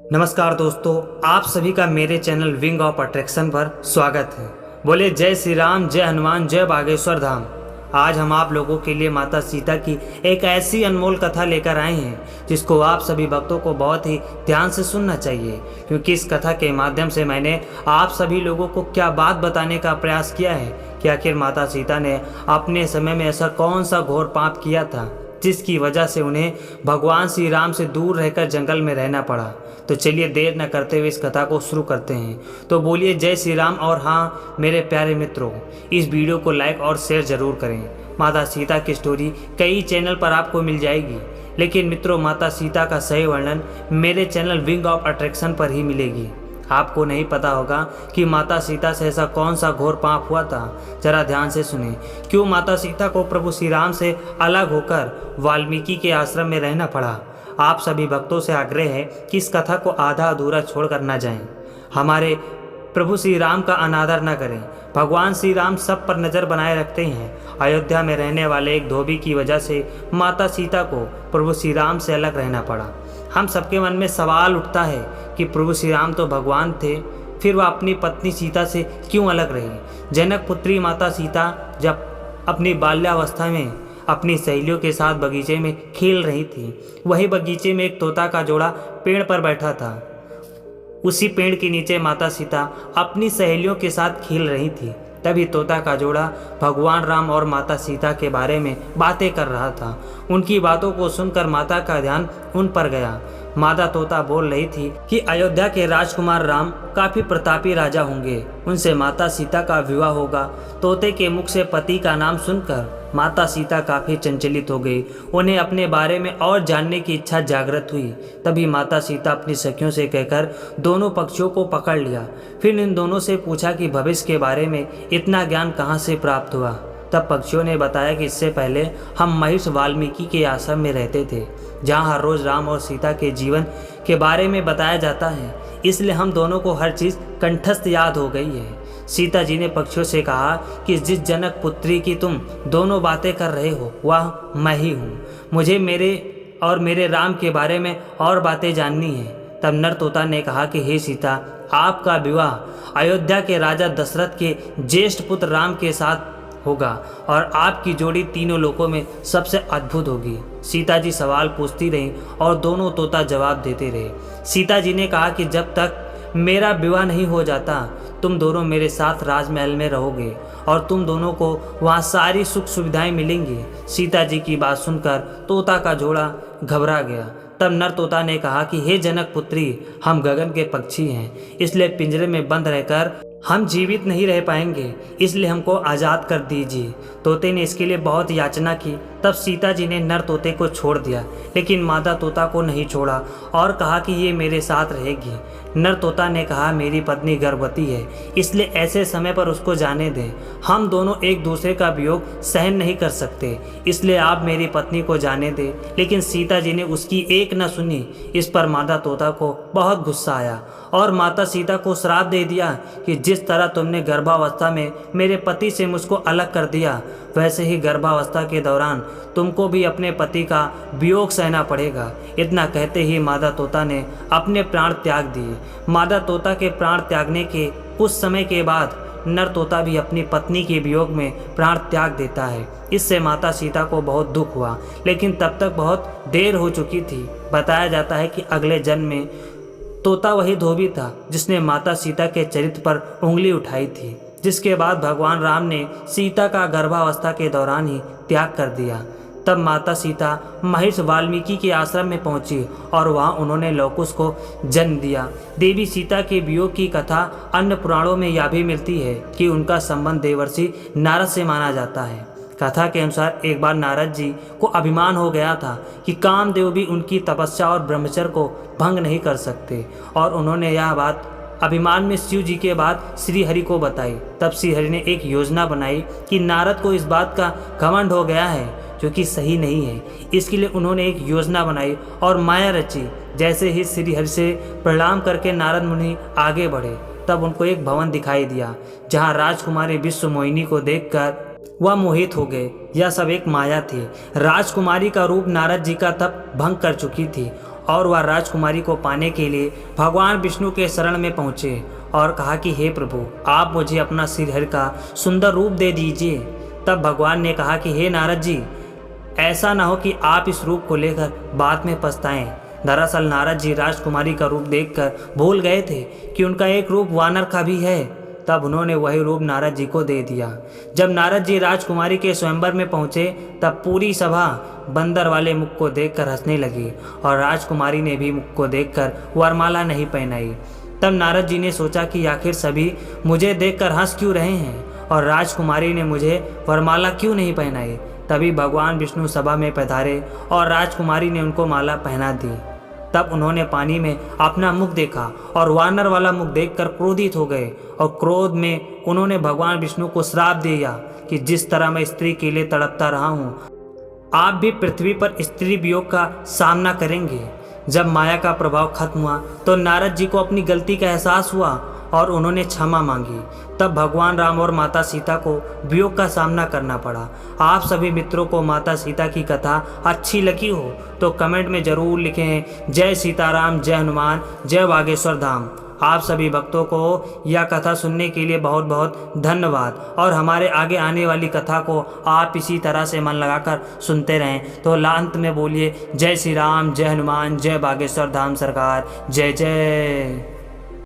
नमस्कार दोस्तों, आप सभी का मेरे चैनल विंग ऑफ अट्रैक्शन पर स्वागत है। बोले जय श्री राम, जय हनुमान, जय बागेश्वर धाम। आज हम आप लोगों के लिए माता सीता की एक ऐसी अनमोल कथा लेकर आए हैं जिसको आप सभी भक्तों को बहुत ही ध्यान से सुनना चाहिए, क्योंकि इस कथा के माध्यम से मैंने आप सभी लोगों को क्या बात बताने का प्रयास किया है कि आखिर माता सीता ने अपने समय में ऐसा कौन सा घोर पाप किया था जिसकी वजह से उन्हें भगवान श्री राम से दूर रहकर जंगल में रहना पड़ा। तो चलिए देर न करते हुए इस कथा को शुरू करते हैं। तो बोलिए जय श्री राम। और हाँ मेरे प्यारे मित्रों, इस वीडियो को लाइक और शेयर जरूर करें। माता सीता की स्टोरी कई चैनल पर आपको मिल जाएगी, लेकिन मित्रों माता सीता का सही वर्णन मेरे चैनल विंग ऑफ अट्रैक्शन पर ही मिलेगी। आपको नहीं पता होगा कि माता सीता से ऐसा कौन सा घोर पाप हुआ था। जरा ध्यान से सुने। क्यों माता सीता को प्रभु श्री राम से अलग होकर वाल्मीकि के आश्रम में रहना पड़ा। आप सभी भक्तों से आग्रह है कि इस कथा को आधा अधूरा छोड़कर न जाएं। हमारे प्रभु श्री राम का अनादर न करें। भगवान श्री राम सब पर नज़र बनाए रखते हैं। अयोध्या में रहने वाले एक धोबी की वजह से माता सीता को प्रभु श्री राम से अलग रहना पड़ा। हम सबके मन में सवाल उठता है कि प्रभु श्री राम तो भगवान थे, फिर वह अपनी पत्नी सीता से क्यों अलग रही। जनक पुत्री माता सीता जब अपनी बाल्यावस्था में अपनी सहेलियों के साथ बगीचे में खेल रही थी, वही बगीचे में एक तोता का जोड़ा पेड़ पर बैठा था। उसी पेड़ के नीचे माता सीता अपनी सहेलियों के साथ खेल रही थी। तभी तोता का जोड़ा भगवान राम और माता सीता के बारे में बातें कर रहा था। उनकी बातों को सुनकर माता का ध्यान उन पर गया। माता तोता बोल रही थी कि अयोध्या के राजकुमार राम काफी प्रतापी राजा होंगे, उनसे माता सीता का विवाह होगा। तोते के मुख से पति का नाम सुनकर माता सीता काफी चंचलित हो गई। उन्हें अपने बारे में और जानने की इच्छा जागृत हुई। तभी माता सीता अपनी सखियों से कहकर दोनों पक्षियों को पकड़ लिया। फिर इन दोनों से पूछा कि भविष्य के बारे में इतना ज्ञान कहाँ से प्राप्त हुआ। तब पक्षियों ने बताया कि इससे पहले हम महर्षि वाल्मीकि के आश्रम में रहते थे, जहाँ हर रोज राम और सीता के जीवन के बारे में बताया जाता है, इसलिए हम दोनों को हर चीज़ कंठस्थ याद हो गई है। सीता जी ने पक्षियों से कहा कि जिस जनक पुत्री की तुम दोनों बातें कर रहे हो वह मैं ही हूँ। मुझे मेरे और मेरे राम के बारे में और बातें जाननी है। तब नर तोता ने कहा कि हे सीता, आपका विवाह अयोध्या के राजा दशरथ के ज्येष्ठ पुत्र राम के साथ होगा और आपकी जोड़ी तीनों लोकों में सबसे अद्भुत होगी। सीता जी सवाल पूछती रहीं और दोनों तोता जवाब देते रहे। सीता जी ने कहा कि जब तक मेरा विवाह नहीं हो जाता तुम दोनों मेरे साथ राजमहल में रहोगे और तुम दोनों को वहाँ सारी सुख सुविधाएं मिलेंगी। सीता जी की बात सुनकर तोता का जोड़ा घबरा गया। तब नर तोता ने कहा कि हे जनक पुत्री, हम गगन के पक्षी हैं, इसलिए पिंजरे में बंद रहकर हम जीवित नहीं रह पाएंगे, इसलिए हमको आज़ाद कर दीजिए। तोते ने इसके लिए बहुत याचना की। तब सीता जी ने नर तोते को छोड़ दिया, लेकिन मादा तोता को नहीं छोड़ा और कहा कि ये मेरे साथ रहेगी। नर तोता ने कहा मेरी पत्नी गर्भवती है, इसलिए ऐसे समय पर उसको जाने दें। हम दोनों एक दूसरे का वियोग सहन नहीं कर सकते, इसलिए आप मेरी पत्नी को जाने दें। लेकिन सीता जी ने उसकी एक न सुनी। इस पर मादा तोता को बहुत गुस्सा आया और माता सीता को श्राप दे दिया कि जिस तरह तुमने गर्भावस्था में मेरे पति से मुझको अलग कर दिया, वैसे ही गर्भावस्था के दौरान तुमको भी अपने पति का वियोग सहना पड़ेगा। इतना कहते ही मादा तोता ने अपने प्राण त्याग दिए। मादा तोता के प्राण त्यागने के कुछ समय के बाद नर तोता भी अपनी पत्नी के वियोग में प्राण त्याग देता है। इससे माता सीता को बहुत दुख हुआ, लेकिन तब तक बहुत देर हो चुकी थी। बताया जाता है कि अगले जन्म में तोता वही धोबी था जिसने माता सीता के चरित्र पर उंगली उठाई थी, जिसके बाद भगवान राम ने सीता का गर्भावस्था के दौरान ही त्याग कर दिया। तब माता सीता महर्षि वाल्मीकि के आश्रम में पहुंची और वहां उन्होंने लवकुश को जन्म दिया। देवी सीता के वियोग की कथा अन्य पुराणों में यह भी मिलती है कि उनका संबंध देवर्षि नारद से माना जाता है। कथा के अनुसार एक बार नारद जी को अभिमान हो गया था कि कामदेव भी उनकी तपस्या और ब्रह्मचर्य को भंग नहीं कर सकते, और उन्होंने यह बात अभिमान में शिव जी के बाद श्री हरि को बताई। तब श्री हरि ने एक योजना बनाई कि नारद को इस बात का घमंड हो गया है जो कि सही नहीं है। इसके लिए उन्होंने एक योजना बनाई और माया रची। जैसे ही श्री हरि से प्रणाम करके नारद मुनि आगे बढ़े, तब उनको एक भवन दिखाई दिया जहाँ राजकुमारी विश्व मोहिनी को देखकर वह मोहित हो गए। यह सब एक माया थी। राजकुमारी का रूप नारद जी का तप भंग कर चुकी थी और वह राजकुमारी को पाने के लिए भगवान विष्णु के शरण में पहुँचे और कहा कि हे प्रभु, आप मुझे अपना श्रीहरि का सुंदर रूप दे दीजिए। तब भगवान ने कहा कि हे नारद जी, ऐसा ना हो कि आप इस रूप को लेकर बाद में पछताएं। दरअसल नारद जी राजकुमारी का रूप देखकर भूल गए थे कि उनका एक रूप वानर का भी है। तब उन्होंने वही रूप नारद जी को दे दिया। जब नारद जी राजकुमारी के स्वयंवर में पहुंचे तब पूरी सभा बंदर वाले मुख को देखकर हंसने लगी और राजकुमारी ने भी मुख को देखकर वरमाला नहीं पहनाई। तब नारद जी ने सोचा कि आखिर सभी मुझे देखकर हंस क्यों रहे हैं और राजकुमारी ने मुझे वरमाला क्यों नहीं पहनाई। तभी भगवान विष्णु सभा में पधारे और राजकुमारी ने उनको माला पहना दी। तब उन्होंने पानी में अपना मुख देखा और वानर वाला मुख देखकर क्रोधित हो गए और क्रोध में उन्होंने भगवान विष्णु को श्राप दिया कि जिस तरह मैं स्त्री के लिए तड़पता रहा हूँ, आप भी पृथ्वी पर स्त्री वियोग का सामना करेंगे। जब माया का प्रभाव खत्म हुआ तो नारद जी को अपनी गलती का एहसास हुआ और उन्होंने क्षमा मांगी। तब भगवान राम और माता सीता को वियोग का सामना करना पड़ा। आप सभी मित्रों को माता सीता की कथा अच्छी लगी हो तो कमेंट में ज़रूर लिखें जय सीताराम, जय हनुमान, जय बागेश्वर धाम। आप सभी भक्तों को यह कथा सुनने के लिए बहुत बहुत धन्यवाद और हमारे आगे आने वाली कथा को आप इसी तरह से मन लगाकर सुनते रहें। तो अंत में बोलिए जय श्री राम, जय हनुमान, जय बागेश्वर धाम सरकार, जय जय।